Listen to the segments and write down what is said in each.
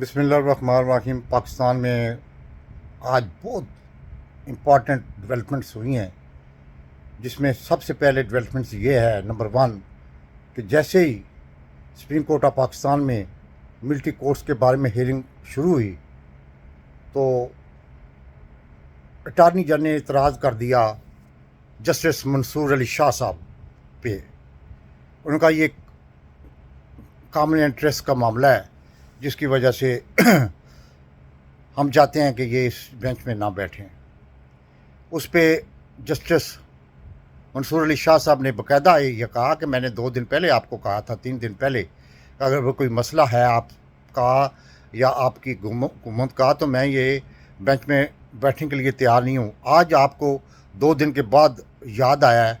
बिस्मिल्लाहिर्रहमानिर्रहीम। पाकिस्तान में आज बहुत इम्पॉर्टेंट डेवलपमेंट्स हुई हैं, जिसमें सबसे पहले डेवलपमेंट्स ये है, नंबर वन, कि जैसे ही सुप्रीम कोर्ट ऑफ पाकिस्तान में मिलिट्री कोर्ट्स के बारे में हियरिंग शुरू हुई तो अटारनी जनरल ने इतराज़ कर दिया जस्टिस मंसूर अली शाह साहब पे। उनका ये कॉमन इंटरेस्ट का मामला है, जिसकी वजह से हम चाहते हैं कि ये इस बेंच में ना बैठें। उस पर जस्टिस मंसूर अली शाह साहब ने बाकायदा ये कहा कि मैंने 2 दिन पहले आपको कहा था, 3 दिन पहले, कि अगर वो कोई मसला है आपका या आपकी हुकूमत का तो मैं ये बेंच में बैठने के लिए तैयार नहीं हूँ। आज आपको 2 दिन के बाद याद आया है।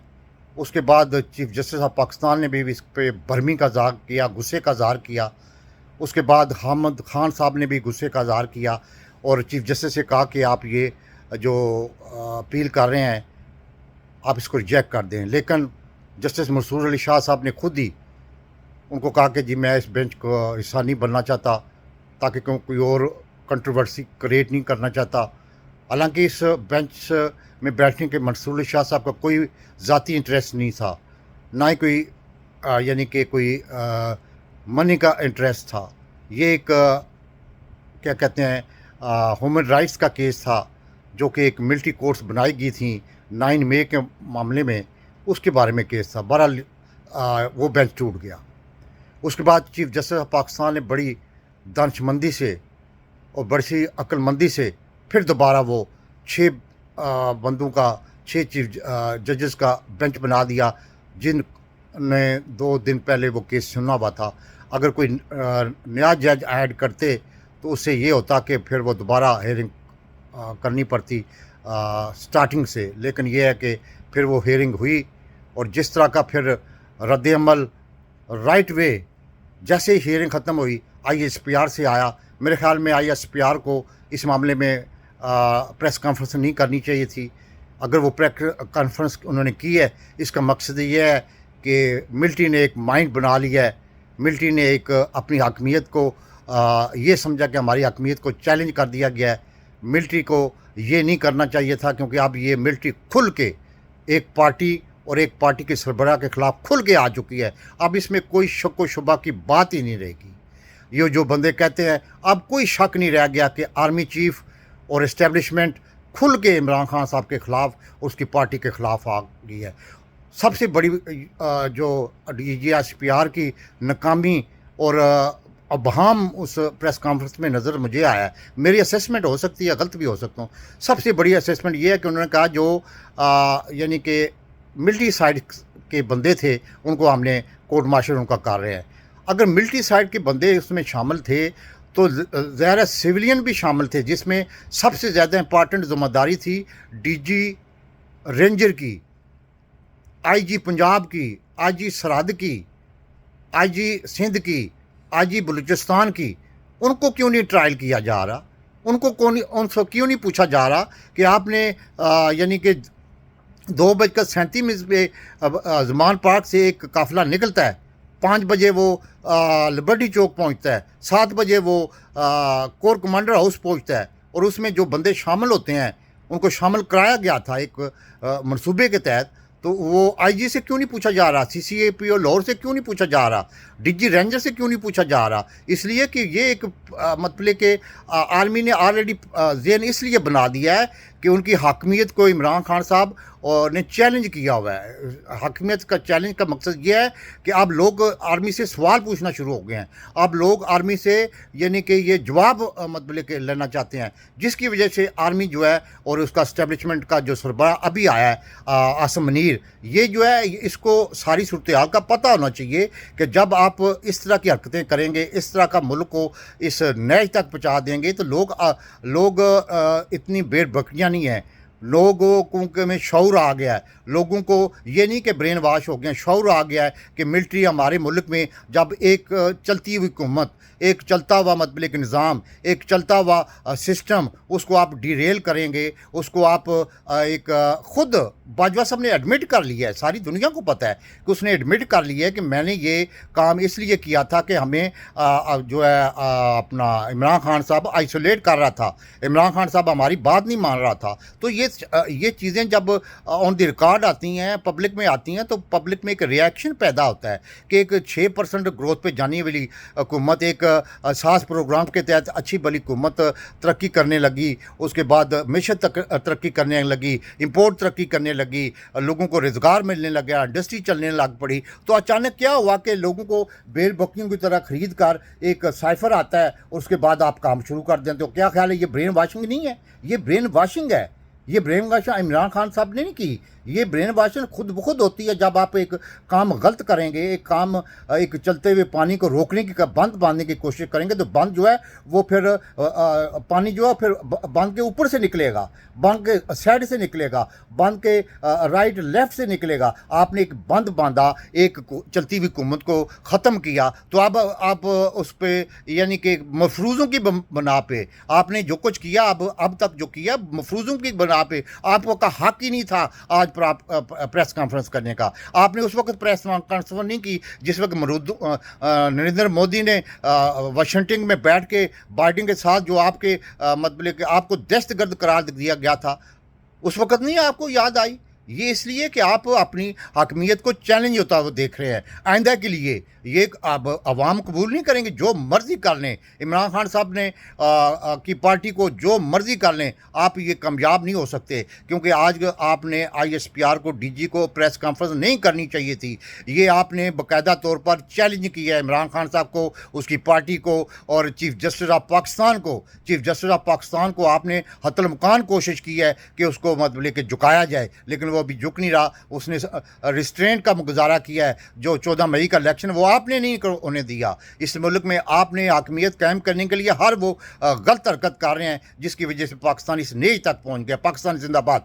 उसके बाद चीफ जस्टिस ऑफ पाकिस्तान ने भी इस पर बरहमी का इज़हार किया, गुस्से का इज़हार किया। उसके बाद हामिद खान साहब ने भी गुस्से का इज़हार किया और चीफ जस्टिस से कहा कि आप ये जो अपील कर रहे हैं आप इसको रिजेक्ट कर दें। लेकिन जस्टिस मंसूर अली शाह साहब ने खुद ही उनको कहा कि जी मैं इस बेंच का हिस्सा नहीं बनना चाहता, ताकि कोई और कंट्रोवर्सी क्रिएट नहीं करना चाहता। हालांकि इस बेंच में बैठने के मंसूर अली शाह साहब का कोई ज़ाती इंटरेस्ट नहीं था, ना ही कोई यानी कि कोई मनी का इंटरेस्ट था। ये एक क्या कहते हैं ह्यूमन राइट्स का केस था, जो कि एक मिलिट्री कोर्ट्स बनाई गई थी 9 मई के मामले में, उसके बारे में केस था। बहरहाल वो बेंच टूट गया। उसके बाद चीफ जस्टिस ऑफ पाकिस्तान ने बड़ी दानिशमंदी से और बड़ी अक्लमंदी से फिर दोबारा वो 6 बंदों का 6 चीफ जजेस का बेंच बना दिया, जिनने 2 दिन पहले वो केस सुना हुआ था। अगर कोई नया जज ऐड करते तो उससे ये होता कि फिर वो दोबारा हियरिंग करनी पड़ती स्टार्टिंग से। लेकिन ये है कि फिर वो हियरिंग हुई और जिस तरह का फिर रद्द-ए-अमल राइट वे, जैसे ही हियरिंग ख़त्म हुई ISPR से आया। मेरे ख़्याल में ISPR को इस मामले में प्रेस कॉन्फ्रेंस नहीं करनी चाहिए थी। अगर वो प्रेस कॉन्फ्रेंस उन्होंने की है, इसका मकसद ये है कि मिलिट्री ने एक माइंड बना लिया है। मिलिट्री ने एक अपनी हकमियत को ये समझा कि हमारी हकमियत को चैलेंज कर दिया गया है। मिलिट्री को ये नहीं करना चाहिए था, क्योंकि अब ये मिलिट्री खुल के एक पार्टी और एक पार्टी के सरबराह के ख़िलाफ़ खुल के आ चुकी है। अब इसमें कोई शक व शुबा की बात ही नहीं रहेगी। ये जो बंदे कहते हैं, अब कोई शक नहीं रह गया कि आर्मी चीफ और इस्टेब्लिशमेंट खुल के इमरान खान साहब के ख़िलाफ़, उसकी पार्टी के ख़िलाफ़ आ गई है। सबसे बड़ी जो ISPR की नाकामी और अबहम उस प्रेस कॉन्फ्रेंस में नज़र मुझे आया है। मेरी असेसमेंट हो सकती है, गलत भी हो सकता हूँ। सबसे बड़ी असेसमेंट ये है कि उन्होंने कहा जो यानी कि मिलिट्री साइड के बंदे थे उनको हमने कोर्ट मार्शल उनका कर रहे हैं। अगर मिलिट्री साइड के बंदे उसमें शामिल थे तो ज़ाहिर सिविलियन भी शामिल थे, जिसमें सबसे ज़्यादा इम्पॉर्टेंट ज़िम्मेदारी थी DG रेंजर की, IG पंजाब की, IG सरहद की, IG सिंध की, IG बलूचिस्तान की। उनको क्यों नहीं ट्रायल किया जा रहा? उनसे क्यों नहीं पूछा जा रहा कि आपने यानी कि 2:37 पे ज़मान पार्क से एक काफ़िला निकलता है, 5 बजे वो लिबर्टी चौक पहुंचता है, 7 बजे वो कोर कमांडर हाउस पहुंचता है, और उसमें जो बंदे शामिल होते हैं उनको शामिल कराया गया था एक मंसूबे के तहत। तो वो IG से क्यों नहीं पूछा जा रहा? CCAPO लाहौर से क्यों नहीं पूछा जा रहा? DG रेंजर से क्यों नहीं पूछा जा रहा? इसलिए कि ये एक मतलब कि आर्मी ने ऑलरेडी ज़हन इसलिए बना दिया है कि उनकी हकमियत को इमरान खान साहब और ने चैलेंज किया हुआ है। हकमियत का चैलेंज का मकसद ये है कि अब लोग आर्मी से सवाल पूछना शुरू हो गए हैं। अब लोग आर्मी से यानी कि ये जवाब मतलब कि लेना चाहते हैं, जिसकी वजह से आर्मी जो है और उसका इस्टेब्लिशमेंट का जो सरबराह अभी आया है आसिम मुनीर, ये जो है इसको सारी सूरत हाल का पता होना चाहिए कि जब आप इस तरह की हरकतें करेंगे, इस तरह का मुल्क को इस नैज तक पहुँचा देंगे, तो लोग इतनी बेर बकरियाँ नहीं हैं। लोगों को में शऊर आ गया है, लोगों को ये नहीं कि ब्रेन वाश हो गया, शऊर आ गया है कि मिलिट्री हमारे मुल्क में जब एक चलती हुई हुकूमत, एक चलता हुआ मतलब एक निज़ाम, एक चलता हुआ सिस्टम, उसको आप डिरेल करेंगे, उसको आप एक ख़ुद बाजवा साहब ने एडमिट कर लिया है, सारी दुनिया को पता है कि उसने एडमिट कर लिया है कि मैंने ये काम इसलिए किया था कि हमें जो है अपना इमरान खान साहब आइसोलेट कर रहा था, इमरान खान साहब हमारी बात नहीं मान रहा था। तो ये चीज़ें जब ऑन द रिकॉर्ड आती हैं, पब्लिक में आती हैं, तो पब्लिक में एक रिएक्शन पैदा होता है कि एक 6% ग्रोथ पे जाने वाली हुकूमत, एक सास प्रोग्राम के तहत अच्छी भली हुकूमत तरक्की करने लगी, उसके बाद मिशन तरक्की करने लगी, इंपोर्ट तरक्की करने लगी, लोगों को रोज़गार मिलने लग गया, इंडस्ट्री चलने लग पड़ी। तो अचानक क्या हुआ कि लोगों को बेल बकरियों की तरह ख़रीद कर एक साइफर आता है, उसके बाद आप काम शुरू कर देते हो। क्या ख्याल है, ये ब्रेन वाशिंग नहीं है? ये ब्रेन वाशिंग है। ये ब्रेन वाशिंग इमरान खान साहब ने नहीं की, ये ब्रेन वाशिंग खुद ब खुद होती है। जब आप एक काम गलत करेंगे, एक काम एक चलते हुए पानी को रोकने की, बंद बांधने की कोशिश करेंगे, तो बंद जो है वो फिर पानी जो है फिर बंद के ऊपर से निकलेगा, बंद के साइड से निकलेगा, बंद के राइट लेफ्ट से निकलेगा। आपने एक बंद बांधा, एक चलती हुई हुकूमत को ख़त्म किया, तो अब आप उस पर यानी कि मफरूज़ों की बना पे आपने जो कुछ किया, अब तक जो किया मफरूज़ों की बना पे, आपको का हक ही नहीं था आज पर आप प्रेस कॉन्फ्रेंस करने का। आपने उस वक्त प्रेस कॉन्फ्रेंस नहीं की जिस वक्त नरेंद्र मोदी ने वाशिंगटन में बैठ के बाइडेन के साथ जो आपके मतलब कि आपको दहशतगर्द करार दिया गया था, उस वक्त नहीं आपको याद आई? ये इसलिए कि आप अपनी हकमियत को चैलेंज होता हुआ देख रहे हैं। आइंदा के लिए ये अब अवाम कबूल नहीं करेंगे, जो मर्ज़ी कर लें, इमरान खान साहब ने की पार्टी को जो मर्ज़ी कर लें, आप ये कामयाब नहीं हो सकते। क्योंकि आज आपने ISPR को, DG को प्रेस कॉन्फ्रेंस नहीं करनी चाहिए थी। ये आपने बाकायदा तौर पर चैलेंज किया है इमरान खान साहब को, उसकी पार्टी को और चीफ़ जस्टिस ऑफ पाकिस्तान को। चीफ़ जस्टिस ऑफ पाकिस्तान को आपने हतलमकान कोशिश की है कि उसको मतलब लेके झुकाया जाए, लेकिन वो अभी झुक नहीं रहा। उसने रिस्ट्रेंट का मुजाहरा किया है। जो 14 मई का इलेक्शन वो आपने नहीं होने दिया। इस मुल्क में आपने हकमियत कायम करने के लिए हर वो गलत हरकत कर रहे हैं जिसकी वजह से पाकिस्तान इस नेज तक पहुँच गया। पाकिस्तान जिंदाबाद।